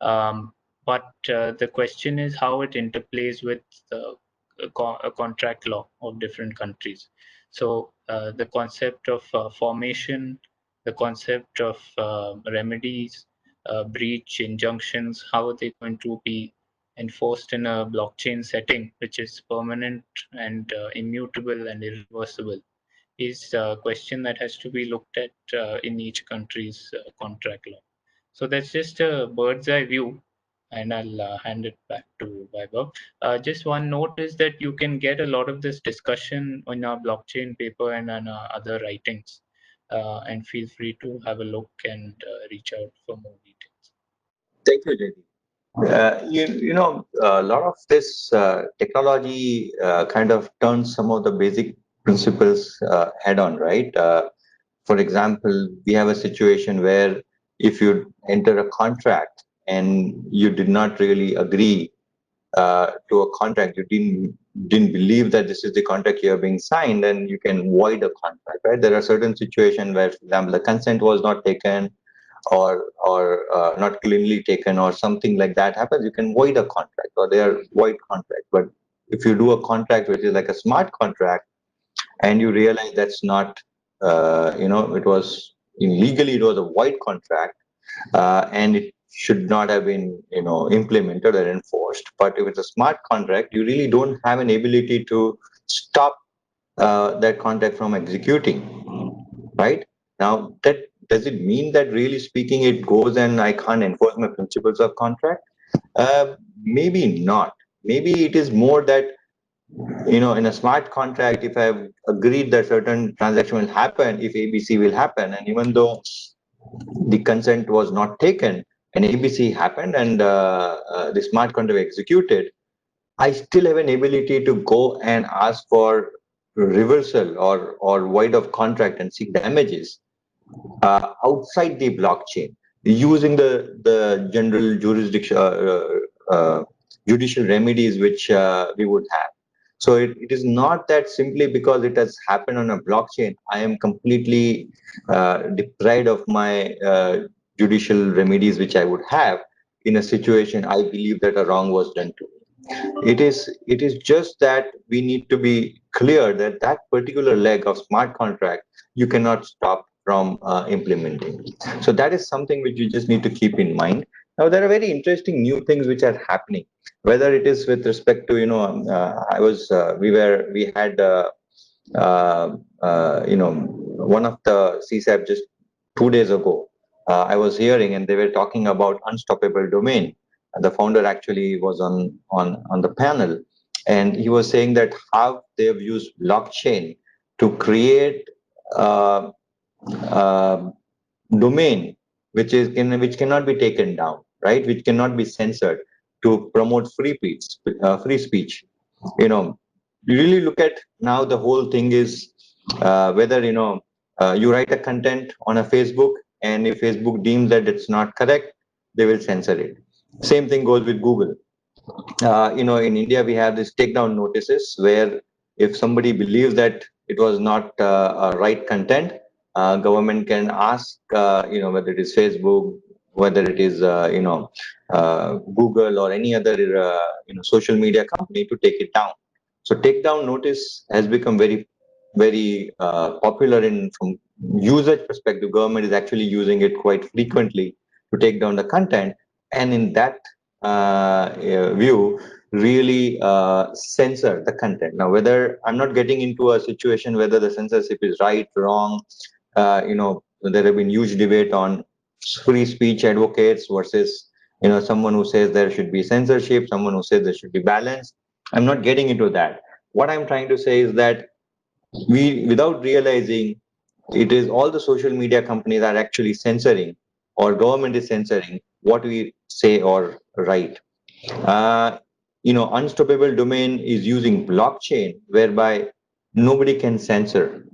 but the question is how it interplays with a contract law of different countries. So the concept of formation, the concept of remedies, breach, injunctions, how are they going to be enforced in a blockchain setting, which is permanent and immutable and irreversible, is a question that has to be looked at in each country's contract law. So that's just a bird's eye view, and I'll hand it back to Vaibhav. Just one note is that you can get a lot of this discussion on our blockchain paper and on our other writings, and feel free to have a look and reach out for more details. Thank you, Jaideep. A lot of this technology kind of turns some of the basic principles head on, right? For example, we have a situation where if you enter a contract and you did not really agree to a contract, you didn't believe that this is the contract you are being signed, and you can void a contract, right? There are certain situations where, for example, the consent was not taken, or not cleanly taken, or something like that happens, you can void a contract, or they are void contract. But if you do a contract which is like a smart contract, and you realize that's not, it was illegally, it was a void contract, and it should not have been, implemented or enforced. But if it's a smart contract, you really don't have an ability to stop that contract from executing, right? Now, that does it mean that really speaking it goes and I can't enforce my principles of contract? Maybe not. Maybe it is more that, in a smart contract, if I've agreed that certain transaction will happen, if ABC will happen, and even though the consent was not taken and ABC happened, and the smart contract executed, I still have an ability to go and ask for reversal or void of contract and seek damages outside the blockchain. using the general jurisdiction judicial remedies which we would have. So it is not that simply because it has happened on a blockchain, I am completely deprived of my judicial remedies which I would have in a situation I believe that a wrong was done to me. It is just that we need to be clear that that particular leg of smart contract you cannot stop from implementing. So that is something which you just need to keep in mind. Now there are very interesting new things which are happening, whether it is with respect to we had one of the cCep just 2 days ago. I was hearing and they were talking about unstoppable domain. The founder actually was on the panel, and he was saying that how they've used blockchain to create uh, uh, domain which cannot be taken down, right? Which cannot be censored to promote free speech. You know, you really look at now the whole thing is whether you write a content on a Facebook, and if Facebook deems that it's not correct, they will censor it. Same thing goes with Google. In India, we have these takedown notices where if somebody believes that it was not a right content, government can ask, whether it is Facebook, whether it is, Google or any other, social media company to take it down. So takedown notice has become very, very popular from usage perspective. Government is actually using it quite frequently to take down the content, and in that view really censor the content. Now, whether I'm not getting into a situation whether the censorship is right, wrong, there have been huge debate on free speech advocates versus someone who says there should be censorship, someone who says there should be balance. I'm not getting into that. What I'm trying to say is that we, without realizing, it is all the social media companies are actually censoring, or government is censoring what we say or write. Unstoppable domain is using blockchain whereby nobody can censor,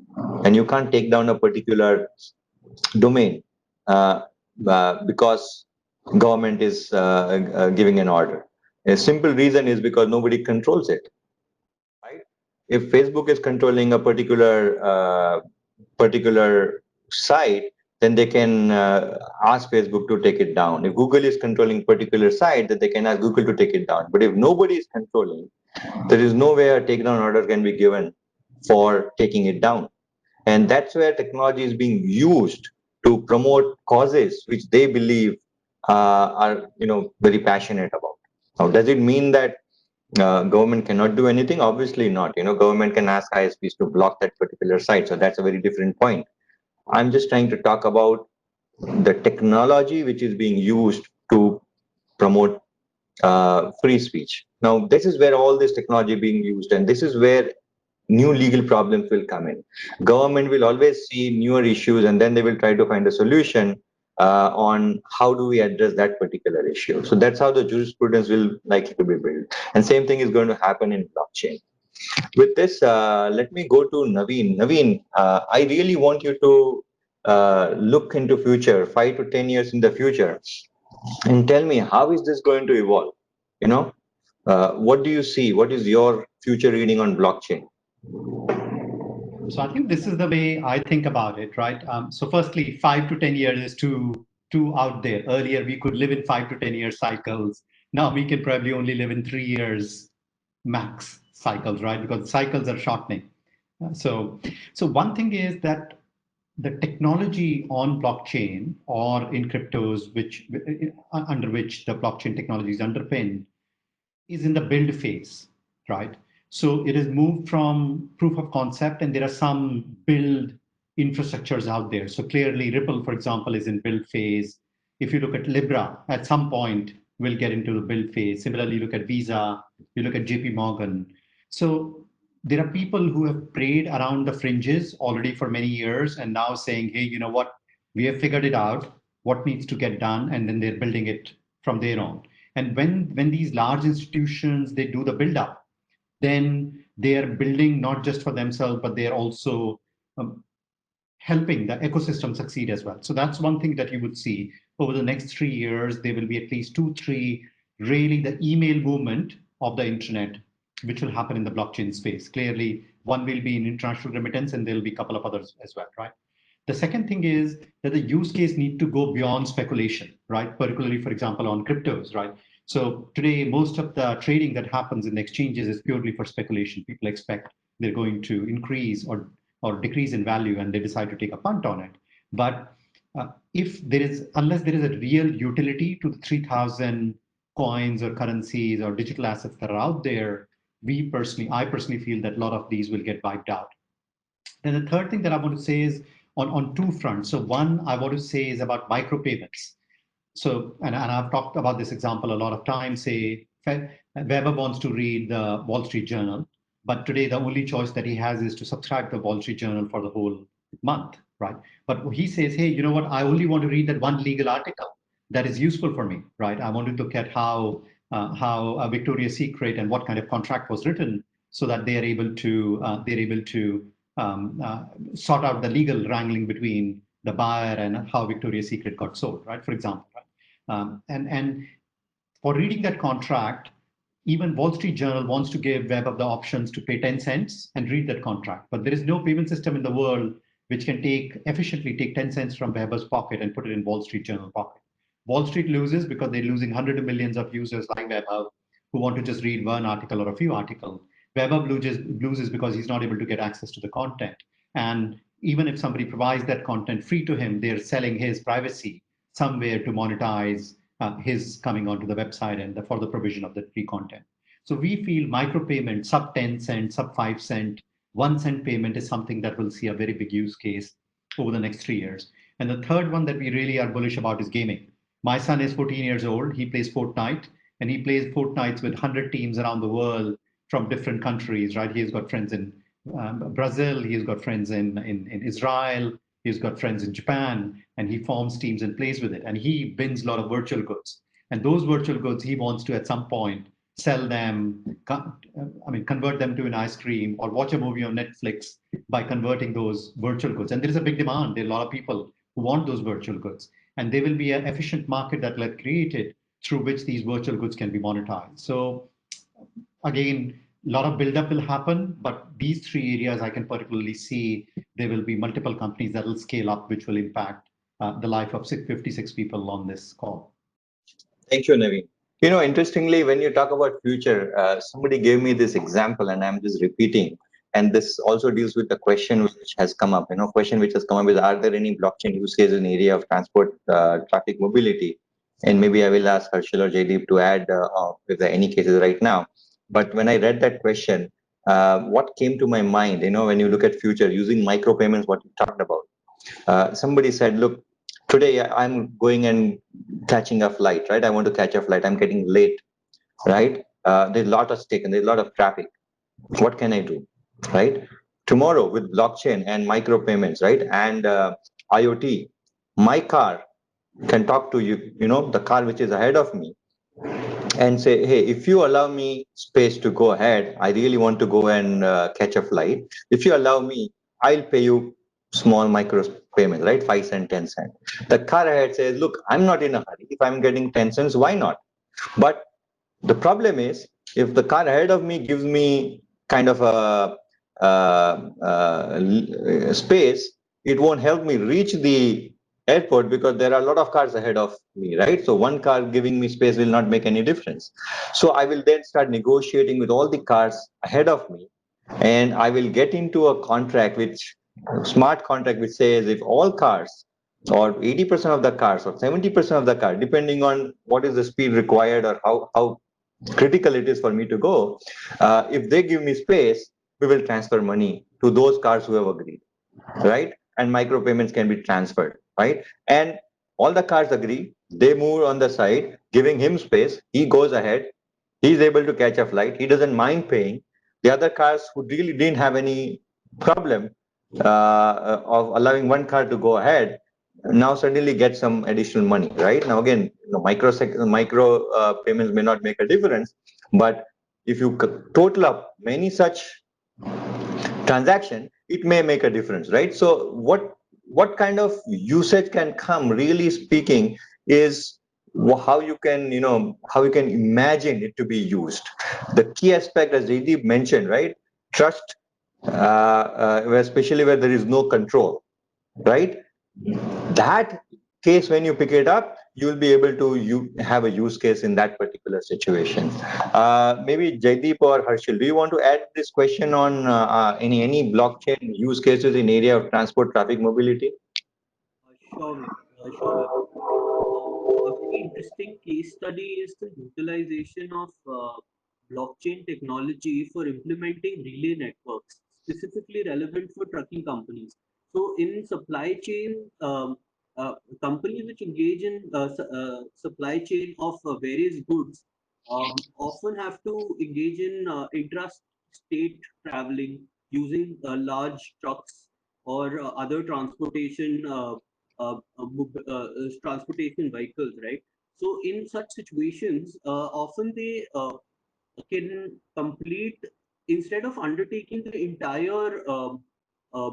and you can't take down a particular domain because government is giving an order. A simple reason is because nobody controls it, right? If Facebook is controlling a particular site, then they can ask Facebook to take it down. If Google is controlling particular site, then they can ask Google to take it down. But if nobody is controlling, there is no way a takedown order can be given for taking it down. And that's where technology is being used to promote causes which they believe are very passionate about. Now, does it mean that government cannot do anything? Obviously not. Government can ask ISPs to block that particular site. So that's a very different point. I'm just trying to talk about the technology which is being used to promote free speech. Now, this is where all this technology being used, and this is where new legal problems will come in. Government will always see newer issues, and then they will try to find a solution on how do we address that particular issue. So that's how the jurisprudence will likely to be built. And same thing is going to happen in blockchain. With this, let me go to Navin. Navin, I really want you to look into future, 5 to 10 years in the future, and tell me how is this going to evolve? What do you see? What is your future reading on blockchain? So I think this is the way I think about it, right? So firstly, 5 to 10 years is too out there. Earlier, we could live in 5 to 10 year cycles. Now we can probably only live in 3 years max cycles, right? Because cycles are shortening. So one thing is that the technology on blockchain or in cryptos, which under which the blockchain technology is underpinned, is in the build phase, right? So it has moved from proof of concept, and there are some build infrastructures out there. So clearly, Ripple, for example, is in build phase. If you look at Libra, at some point, we'll get into the build phase. Similarly, you look at Visa, you look at JP Morgan. So there are people who have prayed around the fringes already for many years and now saying, hey, you know what? We have figured it out, what needs to get done, and then they're building it from there on. And when these large institutions, they do the build up, then they are building not just for themselves, but they are also helping the ecosystem succeed as well. So that's one thing that you would see over the next 3 years. There will be at least 2, 3 really the email movement of the internet, which will happen in the blockchain space. Clearly, one will be in international remittance, and there'll be a couple of others as well, right? The second thing is that the use case need to go beyond speculation, right? Particularly, for example, on cryptos, right? So today, most of the trading that happens in exchanges is purely for speculation. People expect they're going to increase or decrease in value, and they decide to take a punt on it. But unless there is a real utility to the 3,000 coins or currencies or digital assets that are out there, I personally feel that a lot of these will get wiped out. Then the third thing that I want to say is on two fronts. So one I want to say is about micropayments. So, and I've talked about this example a lot of times. Say, Weber wants to read the Wall Street Journal, but today the only choice that he has is to subscribe to the Wall Street Journal for the whole month, right? But he says, hey, you know what? I only want to read that one legal article that is useful for me, right? I want to look at how Victoria's Secret and what kind of contract was written, so that they are able to sort out the legal wrangling between the buyer and how Victoria's Secret got sold, right? For example, right? And for reading that contract, even Wall Street Journal wants to give Webup the options to pay 10 cents and read that contract. But there is no payment system in the world which can efficiently take 10 cents from Webber's pocket and put it in Wall Street Journal pocket. Wall Street loses because they're losing hundreds of millions of users like Webup who want to just read one article or a few articles. Webup loses because he's not able to get access to the content. And even if somebody provides that content free to him, they're selling his privacy somewhere to monetize his coming onto the website and for the provision of the free content. So we feel micropayment, sub 10 cent, sub 5 cent, 1 cent payment is something that will see a very big use case over the next 3 years. And the third one that we really are bullish about is gaming. My son is 14 years old. He plays Fortnite, and he plays Fortnite with 100 teams around the world from different countries, right? He's got friends in Brazil, he's got friends in Israel, he's got friends in Japan, and he forms teams and plays with it. And he wins a lot of virtual goods. And those virtual goods, he wants to, at some point, sell them, convert them to an ice cream or watch a movie on Netflix by converting those virtual goods. And there is a big demand. There are a lot of people who want those virtual goods. And there will be an efficient market that will get created through which these virtual goods can be monetized. So again, a lot of buildup will happen, but these 3 areas I can particularly see there will be multiple companies that will scale up, which will impact the life of 56 people on this call. Thank you, Navin. You know, interestingly, when you talk about future, somebody gave me this example, and I'm just repeating. And this also deals with the question which has come up. Question which has come up is: are there any blockchain use cases in the area of transport, traffic, mobility? And maybe I will ask Harshil or Jaideep to add if there are any cases right now. But when I read that question, what came to my mind, when you look at future using micropayments, what you talked about, somebody said, look, today I'm going and catching a flight, right? I want to catch a flight. I'm getting late, right? There's a lot of stake and there's a lot of traffic. What can I do, right? Tomorrow with blockchain and micropayments, right? And IoT, my car can talk to you, the car which is ahead of me, and say, hey, if you allow me space to go ahead, I really want to go and catch a flight. If you allow me, I'll pay you small micro payment, right? 5 cents, 10 cents. The car ahead says, look, I'm not in a hurry. If I'm getting 10 cents, why not? But the problem is, if the car ahead of me gives me kind of a space, it won't help me reach the airport because there are a lot of cars ahead of me, right? So one car giving me space will not make any difference. So I will then start negotiating with all the cars ahead of me, and I will get into a smart contract which says if all cars or 80% of the cars or 70% of the car, depending on what is the speed required or how critical it is for me to go, if they give me space, we will transfer money to those cars who have agreed, right? And micropayments can be transferred, right? And all the cars agree, they move on the side, giving him space, he goes ahead, he's able to catch a flight, he doesn't mind paying. The other cars who really didn't have any problem of allowing one car to go ahead now suddenly get some additional money, right? Now again, micro payments may not make a difference, but if you total up many such transaction, it may make a difference, right? So what what kind of usage can come, really speaking, is how you can, how you can imagine it to be used. The key aspect, as Jaideep mentioned, right? Trust, especially where there is no control, right? That case, when you pick it up, you will be able to have a use case in that particular situation. Maybe Jaideep or Harshil, do you want to add this question on any blockchain use cases in area of transport, traffic, mobility? Sure, sure. A very interesting case study is the utilization of blockchain technology for implementing relay networks, specifically relevant for trucking companies. So, in supply chain, companies which engage in supply chain of various goods often have to engage in intra-state traveling using large trucks or other transportation vehicles, right? So in such situations, often they can complete, instead of undertaking the uh,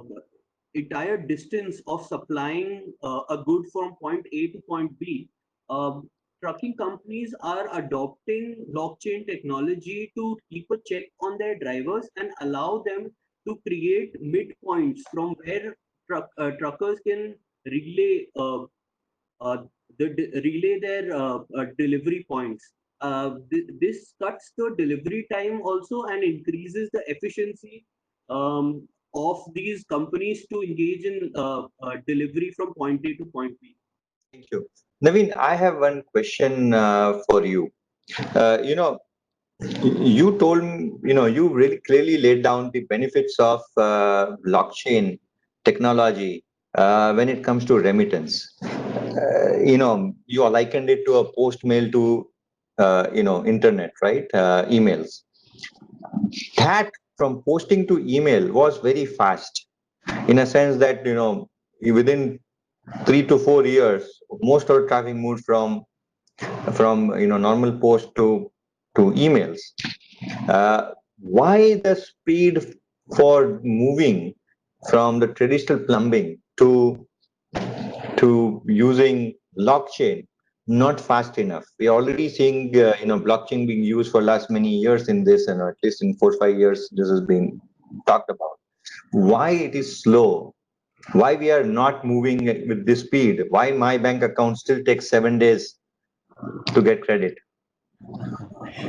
entire distance of supplying a good from point A to point B. Trucking companies are adopting blockchain technology to keep a check on their drivers and allow them to create midpoints from where truckers can relay uh, relay their delivery points. This cuts the delivery time also and increases the efficiency of these companies to engage in delivery from point A to point B. Thank you. Navin, I have one question for you. You know, you told me, you really clearly laid down the benefits of blockchain technology when it comes to remittance. You likened it to a post mail to, internet, right? Emails. That from posting to email was very fast, in a sense that, within 3 to 4 years, most of the traffic moved from normal post to emails. Why the speed for moving from the traditional plumbing to using blockchain not fast enough? We are already seeing blockchain being used for last many years in this, and at least in 4 or 5 years this has been talked about. Why it is slow? Why we are not moving with this speed? Why my bank account still takes 7 days to get credit?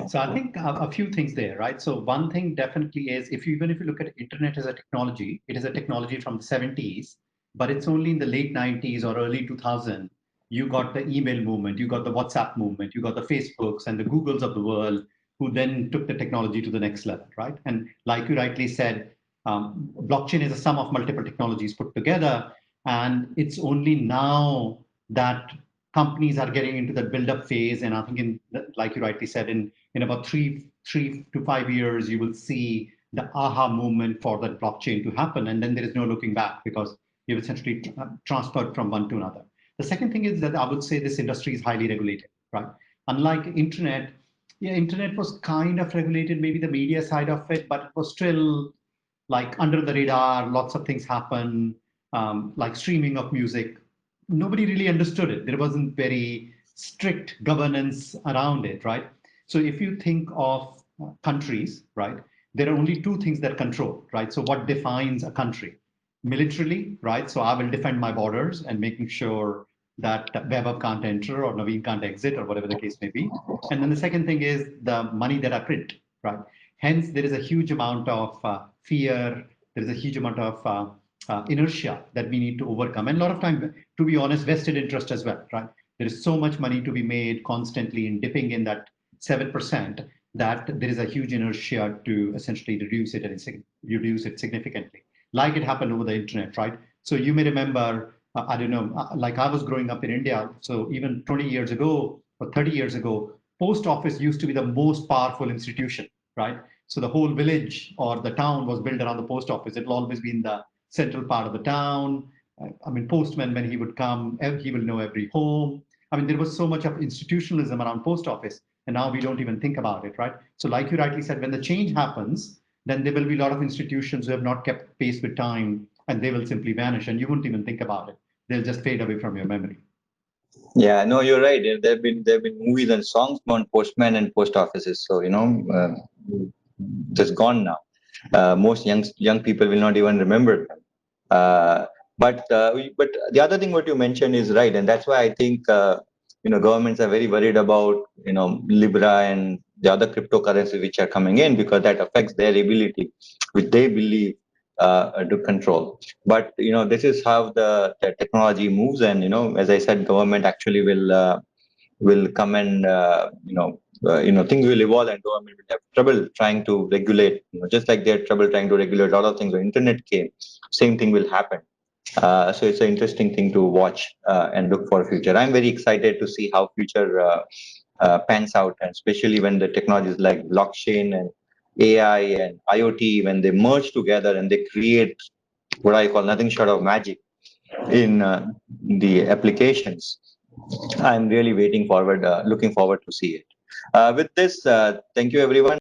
So I think a few things there, right? So one thing definitely is, even if you look at internet as a technology, it is a technology from the 70s, but it's only in the late 90s or early 2000 you got the email movement, you got the WhatsApp movement, you got the Facebooks and the Googles of the world who then took the technology to the next level, right? And like you rightly said, blockchain is a sum of multiple technologies put together, and it's only now that companies are getting into the build-up phase. And I think, like you rightly said, in about three to 5 years, you will see the aha movement for that blockchain to happen, and then there is no looking back because you've essentially transferred from one to another. The second thing is that I would say this industry is highly regulated, right? Unlike internet, internet was kind of regulated, maybe the media side of it, but it was still like under the radar. Lots of things happen, like streaming of music. Nobody really understood it. There wasn't very strict governance around it, right? So if you think of countries, right, there are only two things that control, right? So what defines a country? Militarily, right? So I will defend my borders and making sure that Vaibhav can't enter or Navin can't exit or whatever the case may be. And then the second thing is the money that I print, right? Hence, there is a huge amount of fear. There is a huge amount of inertia that we need to overcome. And a lot of time, to be honest, vested interest as well, right? There is so much money to be made constantly in dipping in that 7% that there is a huge inertia to essentially reduce it significantly, like it happened over the internet, right? So you may remember, I don't know, like I was growing up in India, so even 20 years ago or 30 years ago, post office used to be the most powerful institution, right? So the whole village or the town was built around the post office. It will always be in the central part of the town. I mean, postman, when he would come, he will know every home. I mean, there was so much of institutionalism around post office, and now we don't even think about it, right? So like you rightly said, when the change happens, then there will be a lot of institutions who have not kept pace with time and they will simply vanish, and you won't even think about it. They'll just fade away from your memory. Yeah, no, you're right. There've been movies and songs on postmen and post offices. So just gone now. Most young people will not even remember them. But the other thing what you mentioned is right, and that's why I think governments are very worried about Libra and the other cryptocurrencies which are coming in, because that affects their ability, which they believe to control. But this is how the technology moves, and as I said, government actually will come and things will evolve, and government will have trouble trying to regulate. Just like they had trouble trying to regulate a lot of things when internet came, same thing will happen. So it's an interesting thing to watch and look for future. I'm very excited to see how future pans out, and especially when the technologies like blockchain and AI and IoT, when they merge together and they create what I call nothing short of magic in the applications. I'm really looking forward to see it. With this, thank you everyone.